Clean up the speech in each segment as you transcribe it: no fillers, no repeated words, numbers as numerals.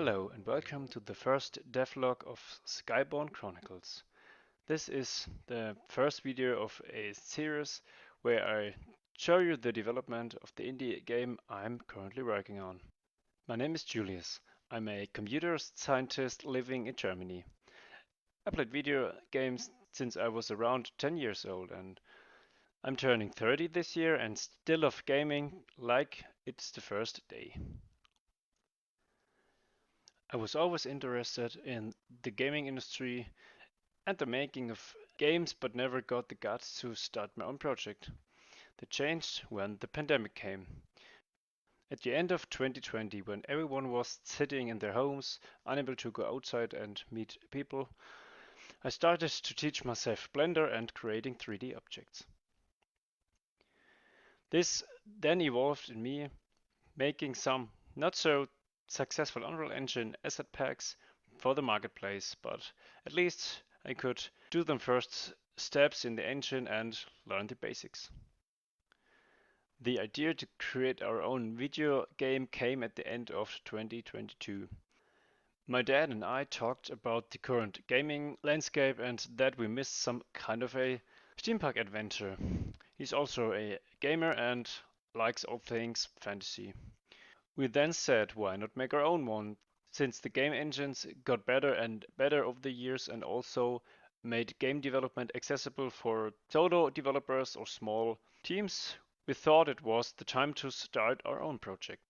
Hello and welcome to the first devlog of Skyborn Chronicles. This is the first video of a series where I show you the development of the indie game I'm currently working on. My name is Julius. I'm a computer scientist living in Germany. I played video games since I was around 10 years old, and I'm turning 30 this year and still love gaming like it's the first day. I was always interested in the gaming industry and the making of games, but never got the guts to start my own project. That changed when the pandemic came. At the end of 2020, when everyone was sitting in their homes, unable to go outside and meet people, I started to teach myself Blender and creating 3D objects. This then evolved in me making some not so successful Unreal Engine asset packs for the marketplace, but at least I could do the first steps in the engine and learn the basics. The idea to create our own video game came at the end of 2022. My dad and I talked about the current gaming landscape and that we missed some kind of a steampunk adventure. He's also a gamer and likes all things fantasy. We then said, why not make our own one? Since the game engines got better and better over the years and also made game development accessible for solo developers or small teams, we thought it was the time to start our own project.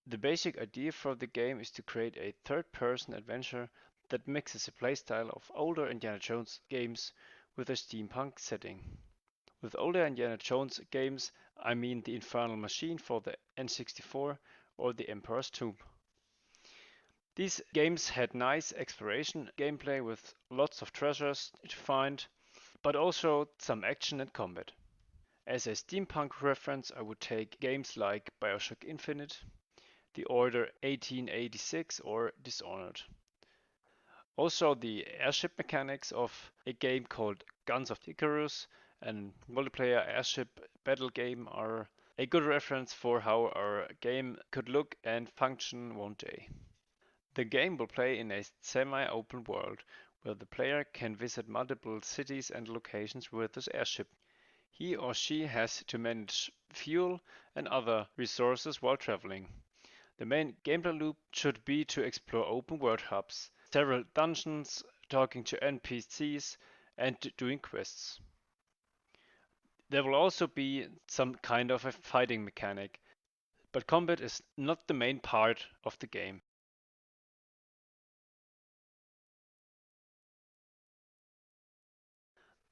The basic idea for the game is to create a third-person adventure that mixes a playstyle of older Indiana Jones games with a steampunk setting. With older Indiana Jones games, I mean the Infernal Machine for the N64 or the Emperor's Tomb. These games had nice exploration gameplay with lots of treasures to find, but also some action and combat. As a steampunk reference, I would take games like Bioshock Infinite, The Order 1886 or Dishonored. Also the airship mechanics of a game called Guns of Icarus and multiplayer airship battle game are a good reference for how our game could look and function one day. The game will play in a semi-open world where the player can visit multiple cities and locations with his airship. He or she has to manage fuel and other resources while traveling. The main gameplay loop should be to explore open world hubs, several dungeons, talking to NPCs, and doing quests. There will also be some kind of a fighting mechanic, but combat is not the main part of the game.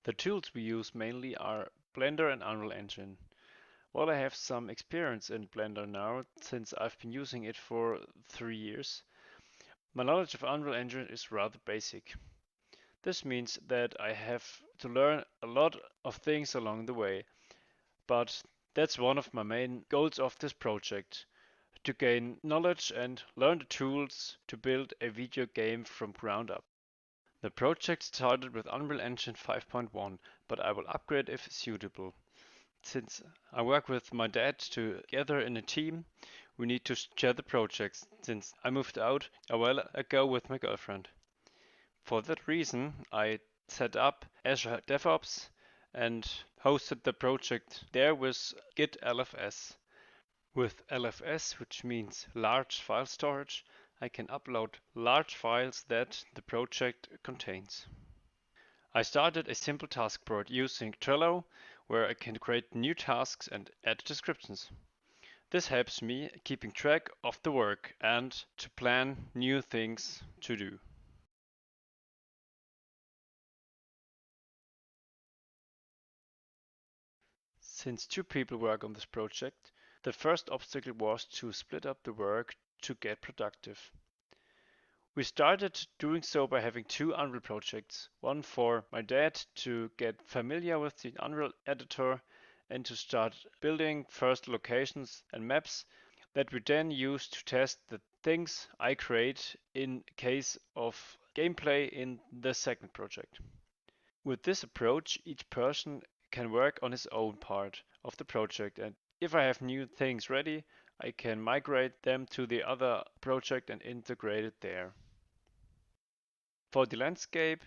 The tools we use mainly are Blender and Unreal Engine. While I have some experience in Blender now, since I've been using it for 3 years, my knowledge of Unreal Engine is rather basic. This means that I have to learn a lot of things along the way, but that's one of my main goals of this project, to gain knowledge and learn the tools to build a video game from ground up. The project started with Unreal Engine 5.1, but I will upgrade if suitable. Since I work with my dad together in a team, we need to share the projects, since I moved out a while ago with my girlfriend. For that reason, I set up Azure DevOps and hosted the project there with Git LFS. With LFS, which means large file storage, I can upload large files that the project contains. I started a simple task board using Trello, where I can create new tasks and add descriptions. This helps me keeping track of the work and to plan new things to do. Since 2 people work on this project, the first obstacle was to split up the work to get productive. We started doing so by having 2 Unreal projects, one for my dad to get familiar with the Unreal editor and to start building first locations and maps that we then use to test the things I create in case of gameplay in the second project. With this approach, each person can work on his own part of the project, and if I have new things ready, I can migrate them to the other project and integrate it there. For the landscape,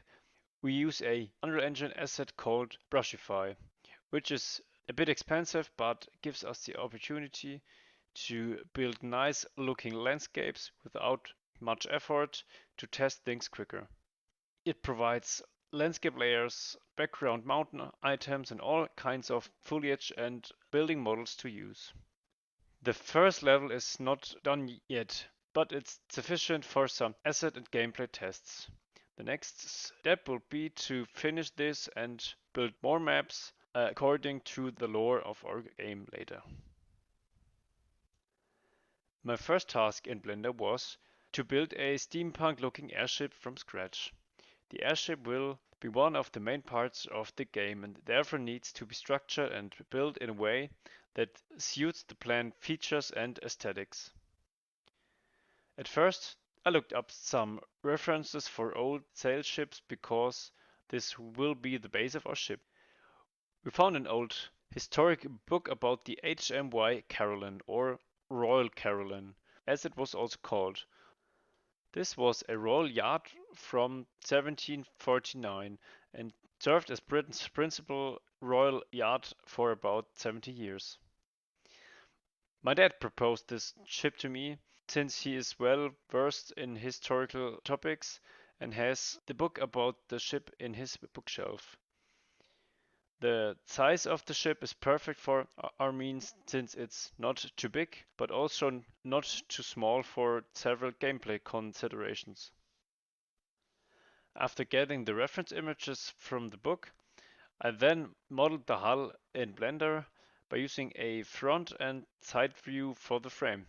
we use a Unreal Engine asset called Brushify, which is a bit expensive but gives us the opportunity to build nice looking landscapes without much effort to test things quicker. It provides landscape layers, background mountain items, and all kinds of foliage and building models to use. The first level is not done yet, but it's sufficient for some asset and gameplay tests. The next step will be to finish this and build more maps according to the lore of our game later. My first task in Blender was to build a steampunk looking airship from scratch. The airship will be one of the main parts of the game and therefore needs to be structured and built in a way that suits the planned features and aesthetics. At first, I looked up some references for old sail ships because this will be the base of our ship. We found an old historic book about the HMY Caroline, or Royal Caroline, as it was also called. This was a royal yacht from 1749 and served as Britain's principal royal yacht for about 70 years. My dad proposed this ship to me since he is well versed in historical topics and has the book about the ship in his bookshelf. The size of the ship is perfect for our means since it's not too big, but also not too small for several gameplay considerations. After getting the reference images from the book, I then modeled the hull in Blender by using a front and side view for the frame.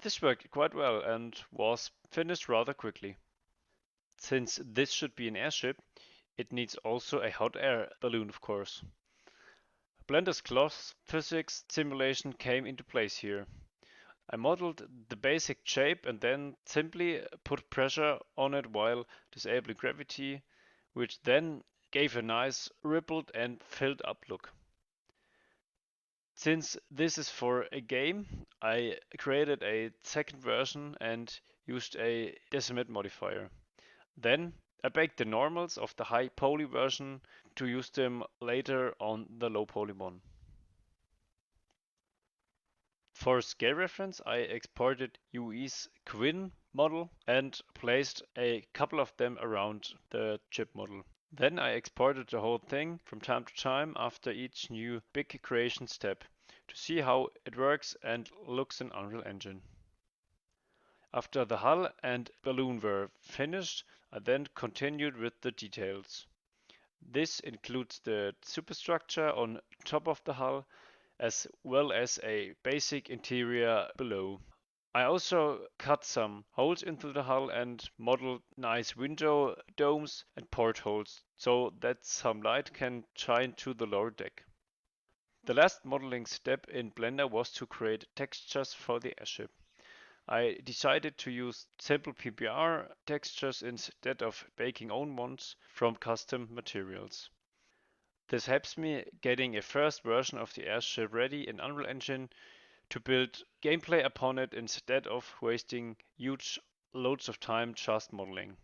This worked quite well and was finished rather quickly. Since this should be an airship, it needs also a hot air balloon, of course. Blender's cloth physics simulation came into place here. I modeled the basic shape and then simply put pressure on it while disabling gravity, which then gave a nice rippled and filled up look. Since this is for a game, I created a second version and used a decimate modifier. Then I baked the normals of the high poly version to use them later on the low poly one. For scale reference, I exported UE's Quinn model and placed a couple of them around the chip model. Then I exported the whole thing from time to time after each new big creation step to see how it works and looks in Unreal Engine. After the hull and balloon were finished, I then continued with the details. This includes the superstructure on top of the hull, as well as a basic interior below. I also cut some holes into the hull and modeled nice window domes and portholes so that some light can shine to the lower deck. The last modeling step in Blender was to create textures for the airship. I decided to use simple PBR textures instead of baking own ones from custom materials. This helps me getting a first version of the airship ready in Unreal Engine to build gameplay upon it instead of wasting huge loads of time just modeling.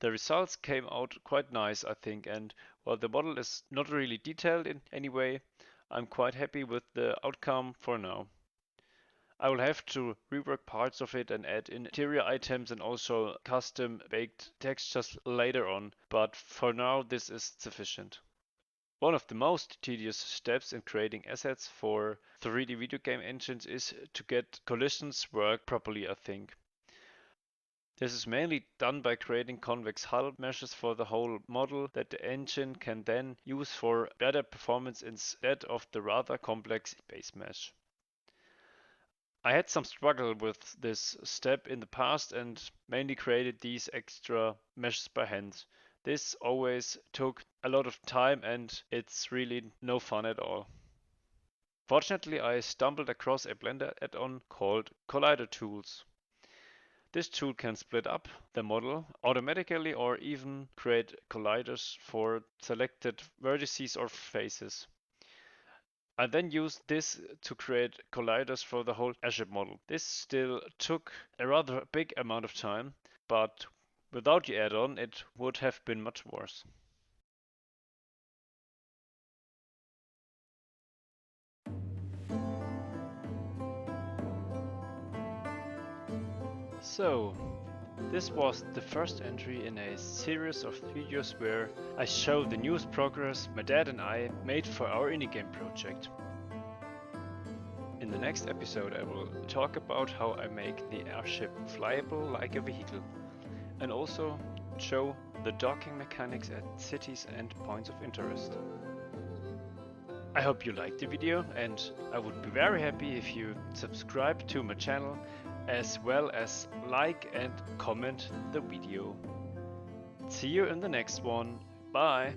The results came out quite nice, I think, and while the model is not really detailed in any way, I'm quite happy with the outcome for now. I will have to rework parts of it and add interior items and also custom baked textures later on, but for now this is sufficient. One of the most tedious steps in creating assets for 3D video game engines is to get collisions work properly, I think. This is mainly done by creating convex hull meshes for the whole model that the engine can then use for better performance instead of the rather complex base mesh. I had some struggle with this step in the past and mainly created these extra meshes by hand. This always took a lot of time and it's really no fun at all. Fortunately, I stumbled across a Blender add-on called Collider Tools. This tool can split up the model automatically or even create colliders for selected vertices or faces. I then used this to create colliders for the whole Airship model. This still took a rather big amount of time, but without the add-on it would have been much worse. So, this was the first entry in a series of videos where I show the newest progress my dad and I made for our indie game project. In the next episode I will talk about how I make the airship flyable like a vehicle, and also show the docking mechanics at cities and points of interest. I hope you liked the video, and I would be very happy if you subscribe to my channel as well as like and comment the video. See you in the next one. Bye!